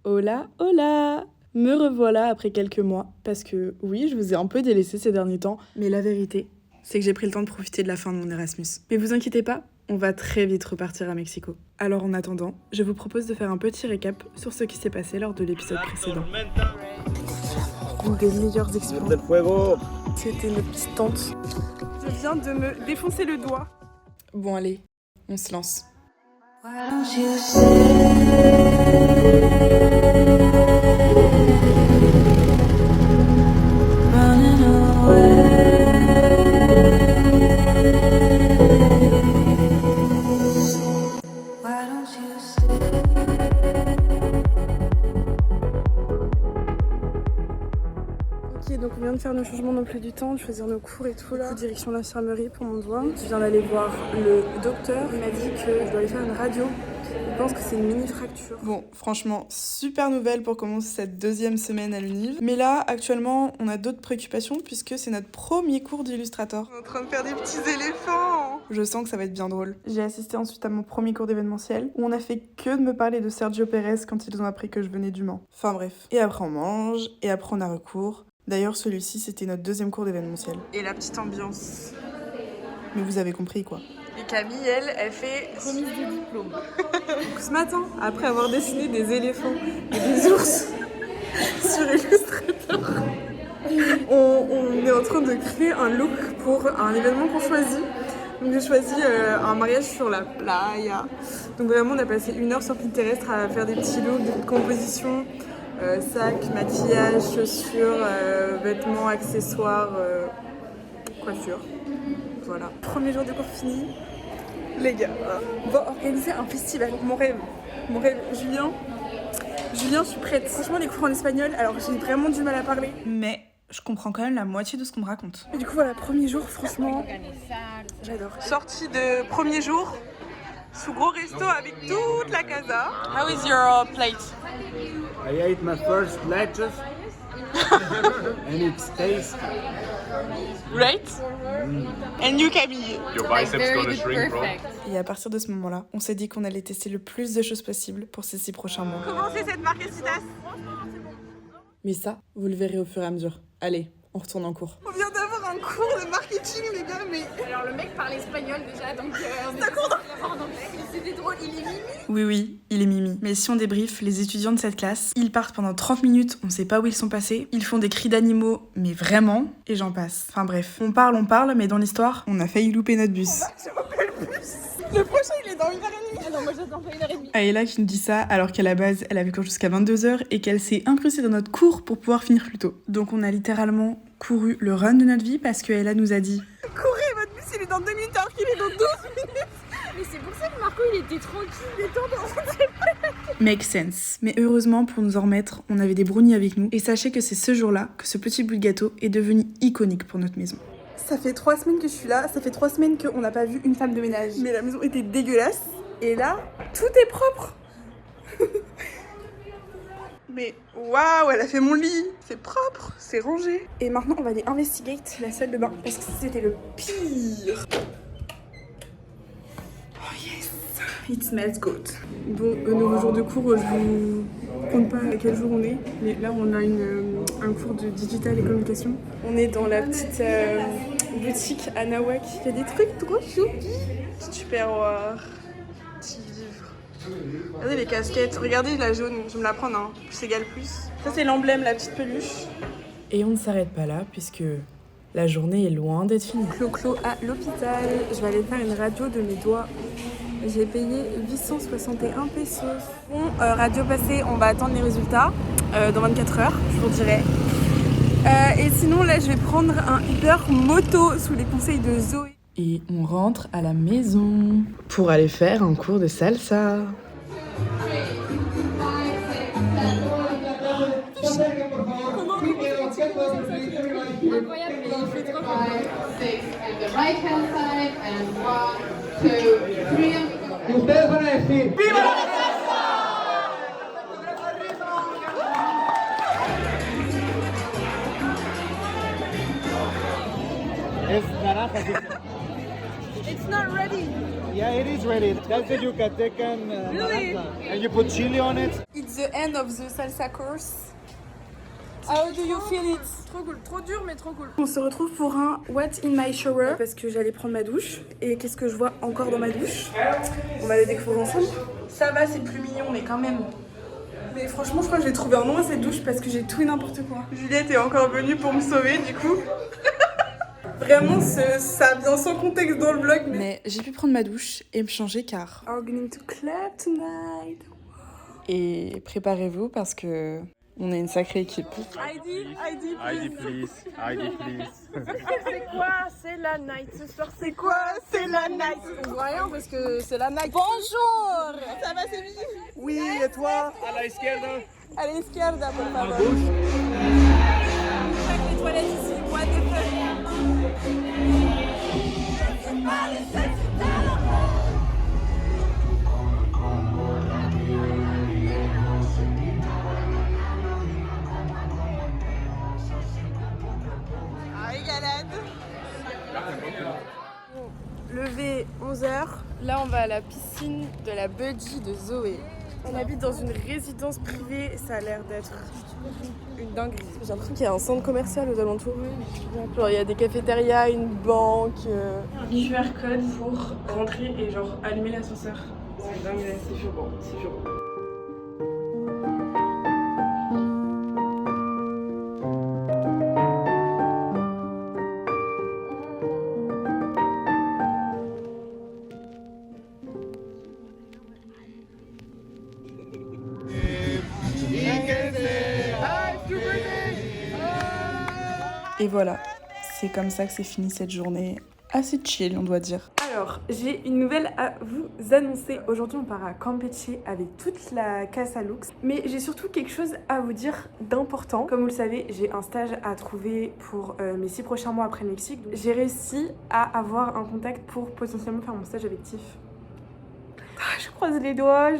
Hola, hola! Me revoilà après quelques mois, parce que oui, je vous ai un peu délaissé ces derniers temps, mais la vérité, c'est que j'ai pris le temps de profiter de la fin de mon Erasmus. Mais vous inquiétez pas, on va très vite repartir à Mexico. Alors en attendant, je vous propose de faire un petit récap sur ce qui s'est passé lors de l'épisode précédent. Une des meilleures expériences. C'était notre petite tente. Je viens de me défoncer le doigt. Bon allez, on se lance. Why don't you running away? Why don't you Ok, donc on vient de faire nos changements d'emploi du temps, de choisir nos cours et tout là. Direction l'infirmerie pour mon doigt. Je viens d'aller voir le docteur. Il m'a dit que je dois aller faire une radio. Je pense que c'est une mini fracture. Bon, franchement, super nouvelle pour commencer cette deuxième semaine à l'Univ. Mais là, actuellement, on a d'autres préoccupations puisque c'est notre premier cours d'Illustrator. On est en train de faire des petits éléphants. Je sens que ça va être bien drôle. J'ai assisté ensuite à mon premier cours d'événementiel où on a fait que de me parler de Sergio Pérez quand ils ont appris que je venais du Mans. Enfin bref. Et après on mange, et après on a recours. D'ailleurs, celui-ci, c'était notre deuxième cours d'événementiel. Et la petite ambiance. Mais vous avez compris quoi. Et Camille, elle fait remise de diplôme. Donc ce matin, après avoir dessiné des éléphants et des ours sur Illustrator, on est en train de créer un look pour un événement qu'on choisit. Donc j'ai choisi un mariage sur la playa. Donc vraiment, on a passé 1 heure sur Pinterest à faire des petits looks, des compositions, sacs, maquillage, chaussures, vêtements, accessoires, coiffure. Voilà. Premier jour de cours fini. Les gars, on va organiser un festival. Mon rêve, Julien, je suis prête. Franchement, les cours en espagnol, alors j'ai vraiment du mal à parler. Mais je comprends quand même la moitié de ce qu'on me raconte. Et du coup, voilà, premier jour, franchement, j'adore. Sortie de premier jour, sous gros resto avec toute la casa. How is your plate? I ate my first lettuce and it's tasty. Right? And you, Camille? Your biceps gonna shrink, bro. Et à partir de ce moment-là, on s'est dit qu'on allait tester le plus de choses possibles pour ces 6 prochains mois. Comment c'est cette marquesitas? Mais ça, vous le verrez au fur et à mesure. Allez, on retourne en cours. On vient d'avoir un cours de marketing, les gars, mais... Alors le mec parle espagnol déjà, donc on est d'accord en anglais. Mais c'était drôle, il est mimi. Oui, il est mimi. Mais si on débriefe, les étudiants de cette classe, ils partent pendant 30 minutes, on sait pas où ils sont passés, ils font des cris d'animaux, mais vraiment, et j'en passe. Enfin bref, on parle, mais dans l'histoire, on a failli louper notre bus. Je m'appelle plus. Le prochain, il est dans 1h30. Ah non, moi j'attends pas 1h30. Aïla qui nous dit ça alors qu'à la base, elle avait cours jusqu'à 22h et qu'elle s'est incrustée dans notre cours pour pouvoir finir plus tôt. Donc on a littéralement couru le run de notre vie parce qu'Aïla nous a dit « Courez, votre bus il est dans 2 minutes alors qu'il est dans 12 minutes !» Mais c'est pour ça que Marco il était tranquille, détendu. Make sense. Mais heureusement, pour nous en remettre, on avait des brownies avec nous. Et sachez que c'est ce jour-là que ce petit bout de gâteau est devenu iconique pour notre maison. Ça fait 3 semaines que je suis là, ça fait 3 semaines qu'on n'a pas vu une femme de ménage. Mais la maison était dégueulasse. Et là, tout est propre. Mais waouh, elle a fait mon lit. C'est propre, c'est rangé. Et maintenant, on va aller investigate la salle de bain. Parce que c'était le pire. Oh yes, it smells good. Bon, nouveau jour de cours, je vous compte pas à quel jour on est. Mais là, on a un cours de digital et communication. On est dans la petite boutique à Nawak. Il y a des trucs trop choupi. Tupperware. Petit livre. Regardez les casquettes. Regardez la jaune. Je vais me la prendre, hein. Plus égale plus. Ça, c'est l'emblème, la petite peluche. Et on ne s'arrête pas là, puisque la journée est loin d'être finie. Clo-clo à l'hôpital. Je vais aller faire une radio de mes doigts. J'ai payé 861 pesos. Bon, radio passée, on va attendre les résultats dans 24 heures, je vous dirai. Et sinon, là, je vais prendre un Uber moto sous les conseils de Zoé. Et on rentre à la maison pour aller faire un cours de salsa. Incroyable, mais il fait trop bien. 6 and the right hand side and 1, 2, 3. Ustedes van a decir ¡Viva la defensa! Es naranja. It's not ready. Yeah, it is ready. That's the Yucatecan Really? naranja. And you put chili on it. It's It's the end of the salsa course. How do you feel it? Trop cool, trop dur mais trop cool. On se retrouve pour un What's in my shower parce que j'allais prendre ma douche. Et qu'est-ce que je vois encore dans ma douche? On va le découvrir ensemble. Ça va, c'est plus mignon, mais quand même. Mais franchement, je crois que j'ai trouvé un nom à cette douche parce que j'ai tout et n'importe quoi. Juliette est encore venue pour me sauver du coup. Vraiment, ça vient sans contexte dans le vlog. Mais j'ai pu prendre ma douche et me changer car I'm going to clap tonight. Et préparez-vous parce que on est une sacrée équipe. Heidi, please. C'est quoi? C'est la night. Ce soir, c'est quoi? C'est la night. On voit rien parce que c'est la night. Bonjour. Ça va, c'est bien? Oui, et toi? A la izquierda. À la izquierda, por favor. Les toilettes ici, what the Levé 11h, là on va à la piscine de la budgie de Zoé. On habite dans une résidence privée, ça a l'air d'être une dinguerie. J'ai l'impression qu'il y a un centre commercial aux alentours. Genre il y a des cafétérias, une banque. Un QR code pour rentrer et genre allumer l'ascenseur. C'est dingue, c'est chaud, c'est chaud. Et voilà, c'est comme ça que c'est fini cette journée assez chill, on doit dire. Alors, j'ai une nouvelle à vous annoncer. Aujourd'hui, on part à Campeche avec toute la Casa Lux. Mais j'ai surtout quelque chose à vous dire d'important. Comme vous le savez, j'ai un stage à trouver pour mes 6 prochains mois après le Mexique. J'ai réussi à avoir un contact pour potentiellement faire mon stage avec Tiff. Je croise les doigts,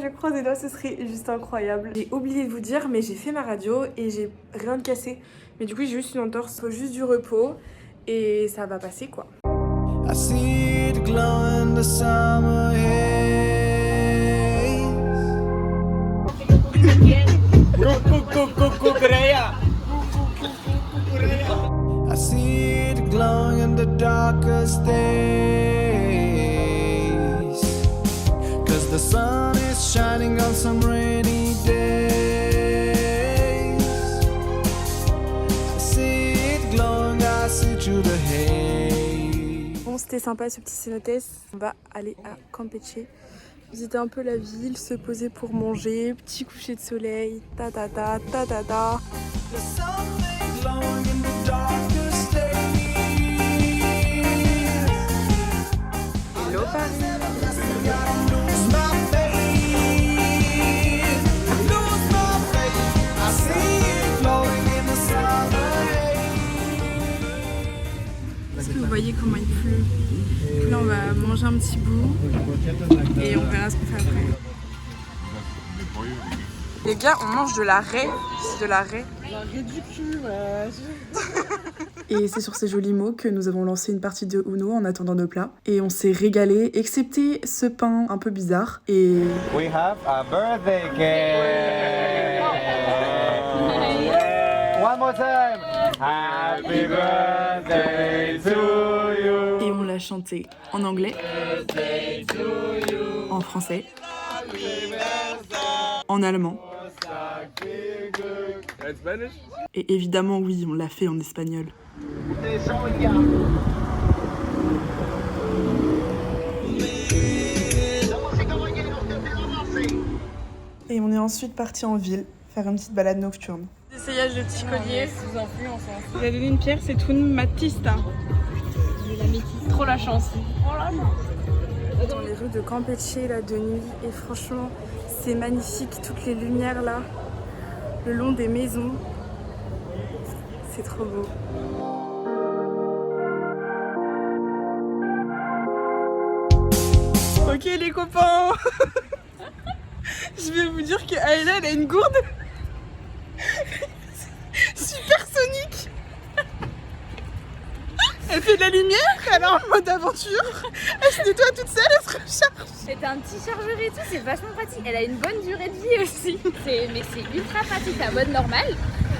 ce serait juste incroyable. J'ai oublié de vous dire, mais j'ai fait ma radio et j'ai rien de cassé. Mais du coup, j'ai juste une entorse, faut juste du repos et ça va passer quoi. I see it glow in the summer haze. I see it glowing in the darkest days. 'Cause the sun is shining on some rainy days. I see it glowing, I see through the haze. Bon, c'était sympa ce petit cénotesse. On va aller à Campeche, visiter un peu la ville, se poser pour manger, petit coucher de soleil, ta ta ta ta ta ta. Hello Paris. Est-ce que vous voyez comment il pleut? Donc là on va manger un petit bout et on verra ce qu'on fait après. Les gars, on mange de la raie. C'est de la raie. La raie du cul, wesh. Et c'est sur ces jolis mots que nous avons lancé une partie de Uno en attendant nos plats. Et on s'est régalé, excepté ce pain un peu bizarre. Et We have a birthday cake. One more time. Happy birthday to you. Et on l'a chanté en anglais, en français, en allemand. Et évidemment, oui, on l'a fait en espagnol. Et on est ensuite parti en ville, faire une petite balade nocturne. Essayage de petits colliers. Sous influence. Il a donné une pierre, c'est Toun Matista. Trop la chance. Dans les rues de Campeche là de nuit et franchement c'est magnifique, toutes les lumières là le long des maisons, c'est trop beau. Ok les copains. Je vais vous dire que Ayla elle a une gourde supersonique. Elle fait de la lumières, elle est en mode aventure. Elle se nettoie toute seule, elle se recharge. Et t'as un petit chargeur et tout, c'est vachement pratique. Elle a une bonne durée de vie aussi. Mais c'est ultra pratique. T'as mode normal,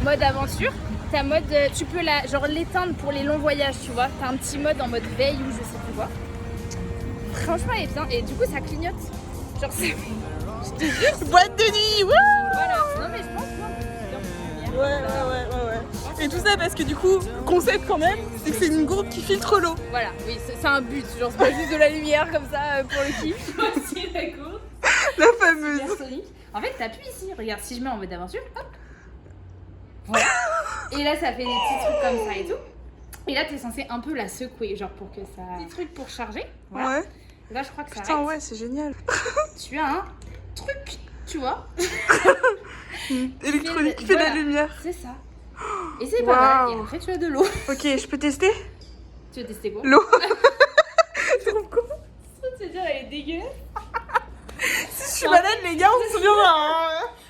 mode aventure. T'as mode, tu peux l'éteindre pour les longs voyages, tu vois. T'as un petit mode en mode veille ou je sais plus quoi. Franchement, elle est bien. Et du coup, ça clignote. Genre, c'est. Je te jure. Boîte de nuit, wouh. Voilà. Non, mais je pense que Ouais. Et tout ça parce que du coup, le concept quand même, c'est que c'est une gourde qui filtre l'eau. voilà, oui, c'est un but. Genre, c'est pas juste de la lumière comme ça pour le kiff. C'est la gourde. La fameuse. Sonic. En fait, t'appuies ici. Regarde, si je mets en mode aventure, hop. Voilà. Et là, ça fait des petits trucs comme ça et tout. Et là, t'es censé un peu la secouer, genre pour que ça. Petit truc pour charger. Voilà. Ouais. Et là, je crois que ça Putain, arrête. ouais, c'est génial. Tu as un truc, tu vois. Électronique qui fait Voilà. la lumière. C'est ça. Et c'est pas mal. Waouh. Et après, tu as de l'eau. Ok, je peux tester Tu veux tester quoi? l'eau. C'est trop con. Tu veux dire, elle est dégueulasse. Si je suis malade, les gars, on se souviendra.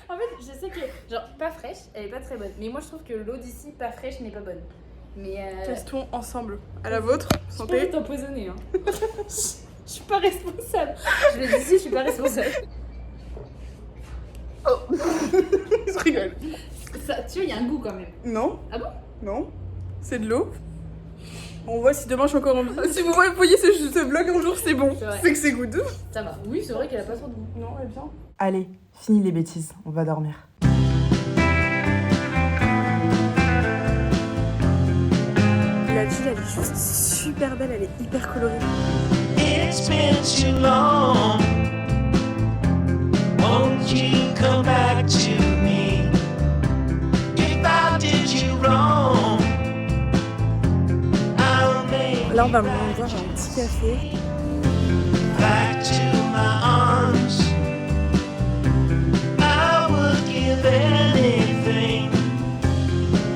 En fait, je sais que, genre, pas fraîche, elle est pas très bonne. Mais moi, je trouve que l'eau d'ici, pas fraîche, n'est pas bonne. Mais Testons ensemble. À la vôtre, je peux santé. t'empoisonner, hein. Je suis pas responsable. Je le dis ici, je suis pas responsable. Je rigole. Ça, tu vois, il y a un goût quand même. Non. Ah bon? Non. C'est de l'eau. On voit si demain je suis encore en vie. Si vous voyez ce vlog un jour, c'est bon. C'est vrai. C'est que c'est good. Ça va. Oui, c'est vrai qu'elle a pas trop de goût. Non, elle est bien. Allez, fini les bêtises, on va dormir. La ville, elle est juste super belle, elle est hyper colorée. It's been too long. Won't you come back to me? If I did you wrong, I'll make Là, on va boire un petit café. back to my arms. I would give anything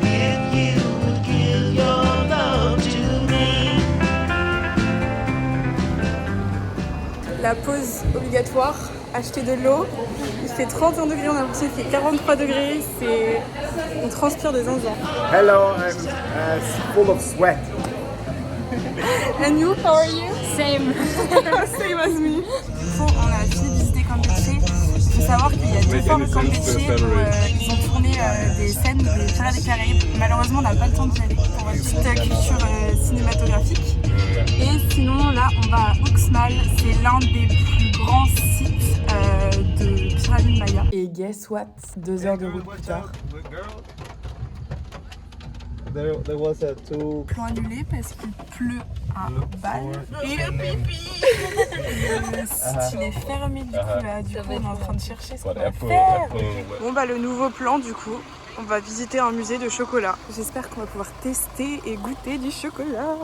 if you would give your love to me. La pause obligatoire, acheter de l'eau. Il fait 31 degrés, on a l'impression qu'il fait 43 degrés. On transpire des zinzins. Hello, I'm full of sweat. And you, how are you? Same. Same as me. On a fini de visiter Campeche. Il faut savoir qu'il y a deux fois au Campeche où ils ont tourné des scènes des Pirates des Caraïbes. Malheureusement, on n'a pas le temps d'y aller pour votre petite culture cinématographique. Et sinon, là, on va à Uxmal. C'est l'un des plus grands sites de pyramides mayas. Et guess what? 2 heures de route plus tard. There was a two. Plan annulé parce qu'il pleut à balle. Et le site il est fermé du coup là. Du coup on est en train de chercher ce qu'on va faire. Bon bah le nouveau plan du coup, on va visiter un musée de chocolat. J'espère qu'on va pouvoir tester et goûter du chocolat.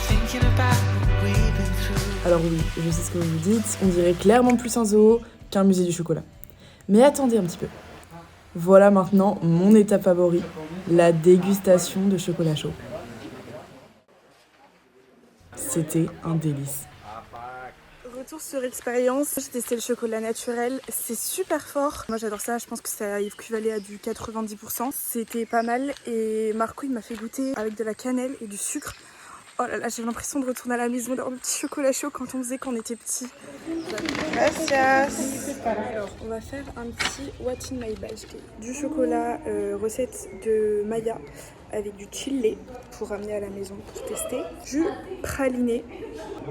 Thinking about what we've been through. Alors oui, je sais ce que vous vous dites, on dirait clairement plus un zoo qu'un musée du chocolat. Mais attendez un petit peu. Voilà maintenant mon étape favori, la dégustation de chocolat chaud. C'était un délice. Retour sur expérience, j'ai testé le chocolat naturel, c'est super fort. Moi j'adore ça, je pense que ça équivalait à du 90%. C'était pas mal et Marco il m'a fait goûter avec de la cannelle et du sucre. Oh là là, j'ai l'impression de retourner à la maison dans le petit chocolat chaud quand on faisait quand on était petit. Gracias. Alors on va faire un petit what in my bag. Du chocolat recette de Maya avec du chili pour ramener à la maison pour tester. Du praliné,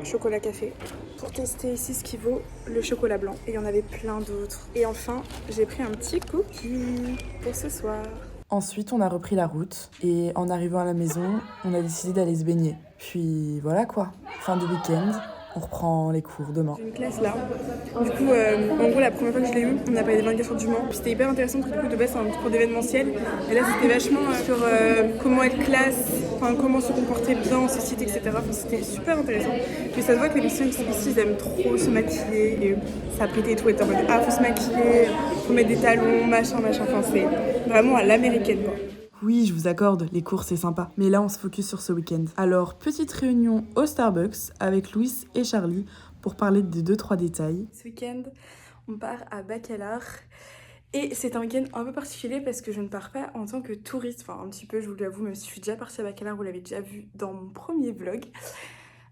chocolat café, pour tester ici ce qui vaut le chocolat blanc. Et il y en avait plein d'autres. Et enfin, j'ai pris un petit cookie pour ce soir. Ensuite, on a repris la route et en arrivant à la maison, on a décidé d'aller se baigner. Puis voilà quoi, fin de week-end, on reprend les cours demain. J'ai une classe là. Du coup, en gros, la première fois que je l'ai eu, on a parlé des 24 heures du Mans. Puis c'était hyper intéressant parce que du coup, de base, c'est un cours d'événementiel. Et là, c'était vachement sur comment être classe enfin, comment se comporter bien en société, etc. Enfin, c'était super intéressant. Puis ça se voit que les lycéens ici, ils aiment trop se maquiller et s'apprêter et tout. Et en mode, ah, faut se maquiller, faut mettre des talons, machin. Enfin, c'est vraiment à l'américaine, quoi. Oui, je vous accorde, les cours c'est sympa. Mais là, on se focus sur ce week-end. Alors, petite réunion au Starbucks avec Louis et Charlie pour parler des 2-3 détails. Ce week-end, on part à Bacalar. Et c'est un week-end un peu particulier parce que je ne pars pas en tant que touriste. Enfin, un petit peu, je vous l'avoue, même si je suis déjà partie à Bacalar, vous l'avez déjà vu dans mon premier vlog.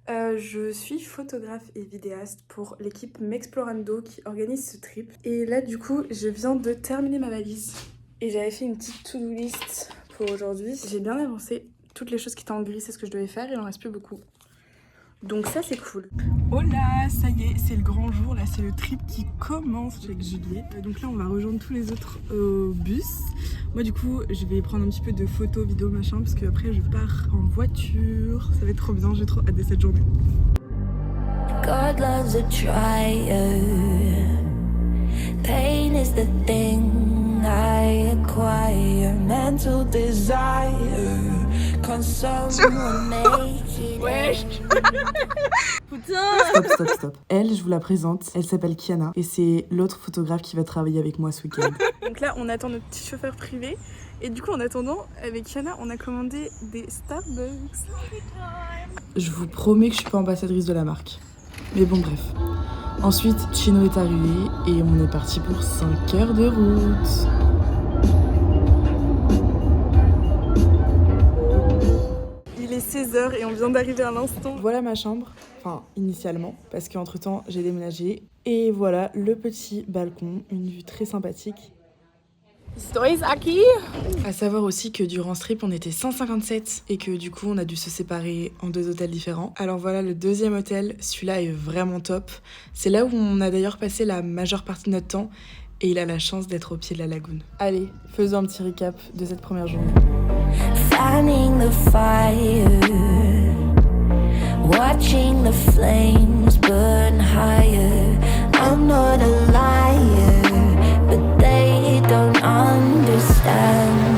Je suis photographe et vidéaste pour l'équipe Mexplorando qui organise ce trip. Et là, du coup, je viens de terminer ma valise. Et j'avais fait une petite to-do list pour aujourd'hui. J'ai bien avancé. Toutes les choses qui étaient en gris, c'est ce que je devais faire. Il en reste plus beaucoup. Donc ça, c'est cool. Oh là, ça y est, c'est le grand jour. Là, c'est le trip qui commence avec Juliette. Donc là, on va rejoindre tous les autres au bus. Moi, du coup, je vais prendre un petit peu de photos, vidéos, machin, parce qu'après, je pars en voiture. Ça va être trop bien. J'ai trop hâte de cette journée. God loves a trier. Pain is the thing I acquire. Mental desire. Can someone make it? Wesh. Stop. Elle, je vous la présente. Elle s'appelle Kiana. Et c'est l'autre photographe qui va travailler avec moi ce week-end. Donc là, on attend notre petit chauffeur privé. Et du coup, en attendant, avec Kiana, on a commandé des Starbucks. Je vous promets que je suis pas ambassadrice de la marque. Mais bon, bref. Ensuite, Chino est arrivé et on est parti pour 5 heures de route. Il est 16h et on vient d'arriver à l'instant. Voilà ma chambre, enfin initialement, parce qu'entre temps j'ai déménagé. Et voilà le petit balcon, une vue très sympathique. Stories Aki. À savoir aussi que durant ce trip on était 157 et que du coup on a dû se séparer en 2 hôtels différents. Alors voilà le deuxième hôtel, celui-là est vraiment top. C'est là où on a d'ailleurs passé la majeure partie de notre temps et il a la chance d'être au pied de la lagune. Allez, faisons un petit récap de cette première journée. Fanning the fire, watching the flames burn higher. I'm not a liar, but they don't understand.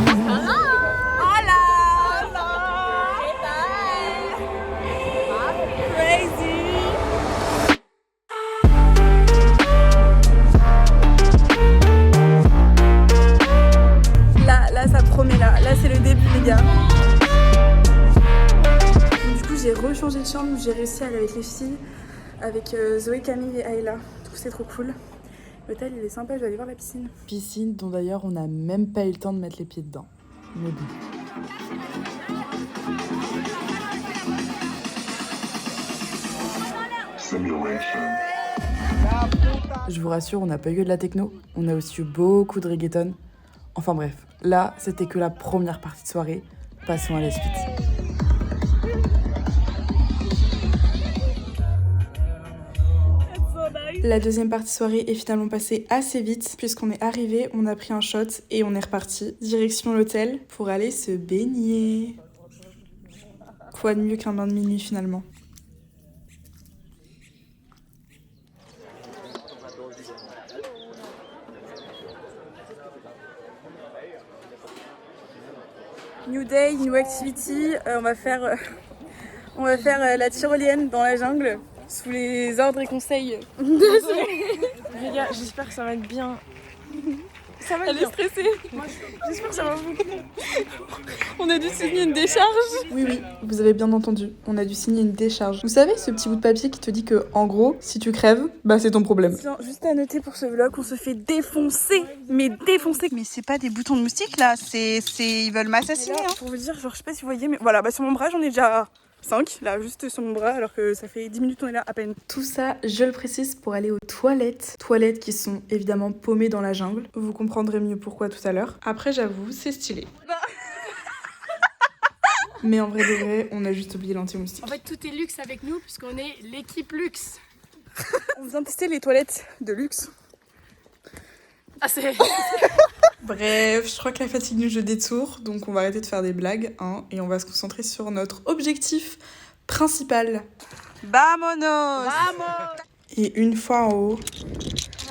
Ça promet là c'est le début les gars. Du coup j'ai rechangé de chambre, j'ai réussi à aller avec les filles, avec Zoé, Camille et Ayla. Du coup c'est trop cool. L'hôtel il est sympa, je vais aller voir la piscine. Piscine dont d'ailleurs on n'a même pas eu le temps de mettre les pieds dedans. Mais bon. Je vous rassure, on n'a pas eu de la techno, on a aussi eu beaucoup de reggaeton. Enfin bref, là, c'était que la première partie de soirée. Passons à la suite. La deuxième partie soirée est finalement passée assez vite puisqu'on est arrivé, on a pris un shot et on est reparti. Direction l'hôtel pour aller se baigner. Quoi de mieux qu'un bain de minuit finalement. New day, new activity, on va faire la tyrolienne dans la jungle sous les ordres et conseils. Les gars, j'espère que ça va être bien. Ça va être bien. Elle est stressée. J'espère que ça va beaucoup. On a dû signer une décharge. Oui, vous avez bien entendu. On a dû signer une décharge. Vous savez, ce petit bout de papier qui te dit que, en gros, si tu crèves, bah c'est ton problème. Juste à noter pour ce vlog, on se fait défoncer. Mais défoncer. Mais c'est pas des boutons de moustique là, ils veulent m'assassiner. Hein. Pour vous dire, genre, je sais pas si vous voyez, mais voilà, bah sur mon bras, j'en ai déjà 5, là, juste sur mon bras, alors que ça fait 10 minutes qu'on est là à peine. Tout ça, je le précise, pour aller aux toilettes. Toilettes qui sont évidemment paumées dans la jungle. Vous comprendrez mieux pourquoi tout à l'heure. Après, j'avoue, c'est stylé. Mais en vrai de vrai, on a juste oublié l'anti-moustique. En fait, tout est luxe avec nous, puisqu'on est l'équipe luxe. On vient tester les toilettes de luxe. Ah, c'est... Bref, je crois que la fatigue nous joue des tours, donc on va arrêter de faire des blagues, hein, et on va se concentrer sur notre objectif principal. Vamonos! Et une fois en haut,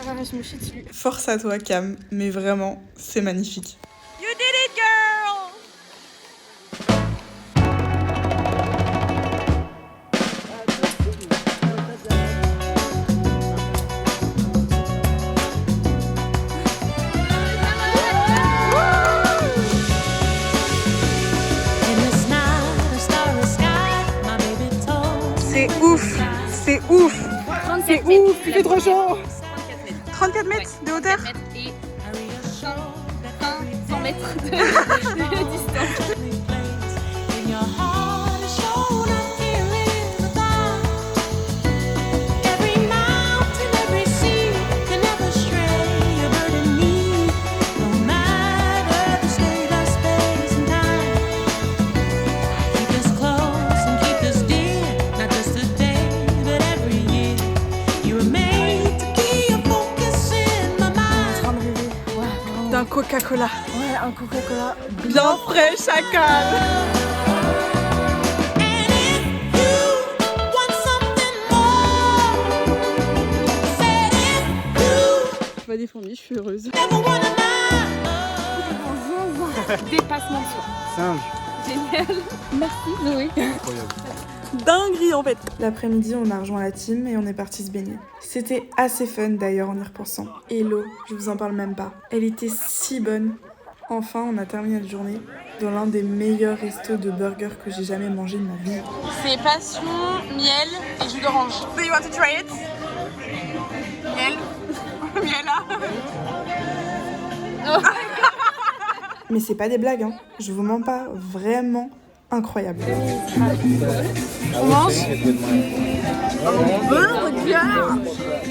je me chie dessus. force à toi Cam, mais vraiment, c'est magnifique. You did it girl! 34 C'est ouf, il la fait trop première. chaud. 34 mètres Ouais, de hauteur. 34 mètres et 100 mètres de distance. D'un Coca-Cola. Ouais, un Coca-Cola. Bien frais, chacal. Je vois des fourmis, je suis heureuse. Dépassement de soi. Singe. Génial. Merci Zoé. Incroyable. Dinguerie en fait. L'après-midi, on a rejoint la team et on est parti se baigner. C'était assez fun d'ailleurs en y repensant. Et l'eau, je vous en parle même pas. Elle était si bonne. Enfin, on a terminé la journée dans l'un des meilleurs restos de burgers que j'ai jamais mangé de ma vie. C'est passion, miel et jus d'orange. Do you want to try it? Miel. Miel là. Mais c'est pas des blagues, hein. Je vous mens pas, vraiment incroyable. On mange.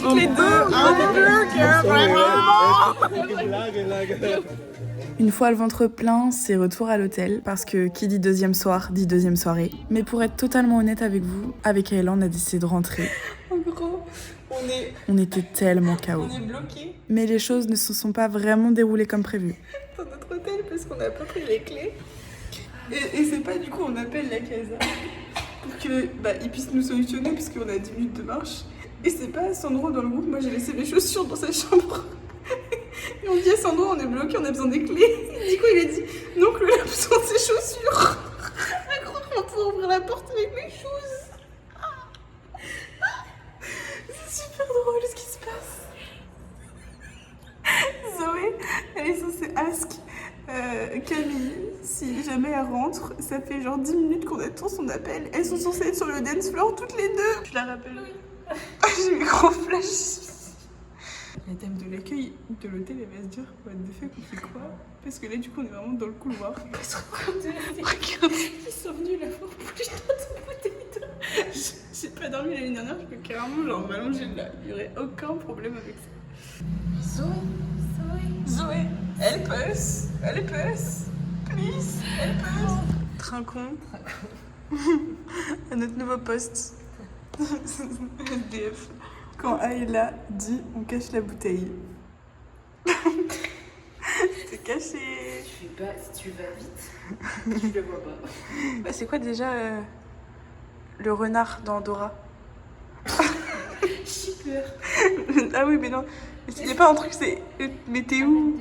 Toutes les deux, un burger, vraiment. Une fois le ventre plein, c'est retour à l'hôtel, parce que qui dit deuxième soir, dit deuxième soirée. Mais pour être totalement honnête avec vous, avec Ayla, on a décidé de rentrer. En gros, On était tellement KO. on est bloqués Mais les choses ne se sont pas vraiment déroulées comme prévu. dans notre hôtel parce qu'on n'a pas pris les clés. Et c'est pas du coup, on appelle la casa pour que ils puissent nous solutionner parce qu'on a 10 minutes de marche. Et c'est pas Sandro dans le groupe, moi j'ai laissé mes chaussures dans sa chambre. Et on dit à Sandro, on est bloqué, on a besoin des clés. Et du coup, il a dit non, que il a besoin de ses chaussures. À croire qu'on peut ouvrir la porte avec mes choses. C'est super drôle ce qui se passe. Zoé, elle est censée ask Camille si jamais elle rentre. Ça fait genre 10 minutes qu'on attend son appel. Elles sont censées être sur le dance floor toutes les deux. Je la rappelle. J'ai eu gros flash. La dame de l'accueil de l'hôtel, elle va se dire what the fuck, on fait quoi? Parce que là, du coup, on est vraiment dans le couloir. Regarde, ils sont venus la voir pour les bouteilles d'eau. J'ai pas dormi l'année dernière, je peux carrément genre m'allonger là. Il y aurait aucun problème avec ça. Zoé, help us, please, help us. Trinquons à notre nouveau poste. SDF. Quand Ayla dit on cache la bouteille. C'est caché. Tu fais pas, si tu vas vite, tu le vois pas. C'est quoi déjà le renard dans Dora? Shipper. Ah oui, mais non. Il n'y a pas un truc, c'est. Mais t'es où?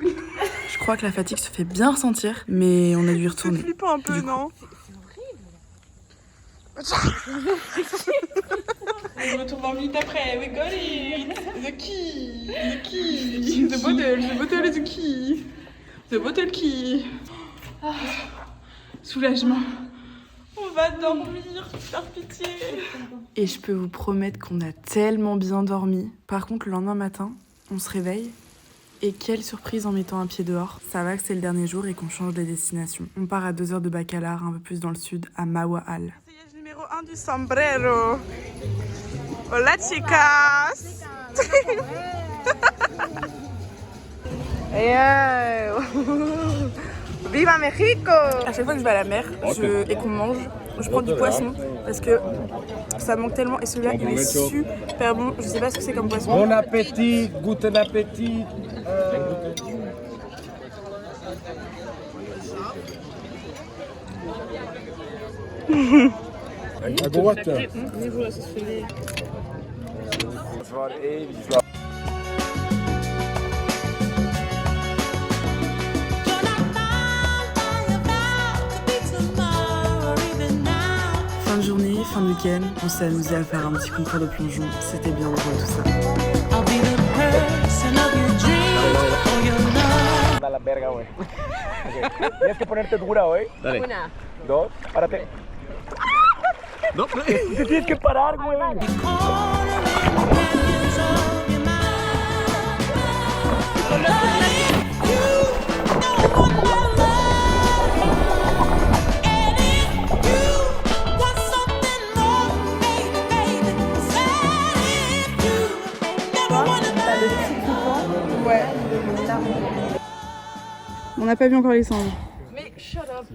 Je crois que la fatigue se fait bien ressentir, mais on a dû y C'est retourner. flippant un peu, non? On retourne 20 minutes après, we got it! The key! The bottle key! Ah, soulagement. On va dormir, faire pitié! Et je peux vous promettre qu'on a tellement bien dormi. Par contre, le lendemain matin, on se réveille. Et quelle surprise en mettant un pied dehors. Ça va que c'est le dernier jour et qu'on change de destination. On part à 2 heures de Bacalar, un peu plus dans le sud, à Mahual. Essayage numéro 1 du sombrero. Hola chicas! Viva Mexico! À chaque fois que je vais à la mer et qu'on mange, je prends du poisson parce que ça manque tellement. Et celui-là, il est super bon. Je sais pas ce que c'est comme poisson. Bon appétit, goûte l'appétit. Fin de journée, fin de week-end, on s'est amusé à faire un petit concours de plongeon. C'était bien drôle tout ça. A la verga, güey. Okay. Tienes que ponerte dura, güey. Dale. 2, párate. No. Te tienes que parar, güey. des petits coupons. Ouais. On n'a pas vu encore les singes. Mais shut up.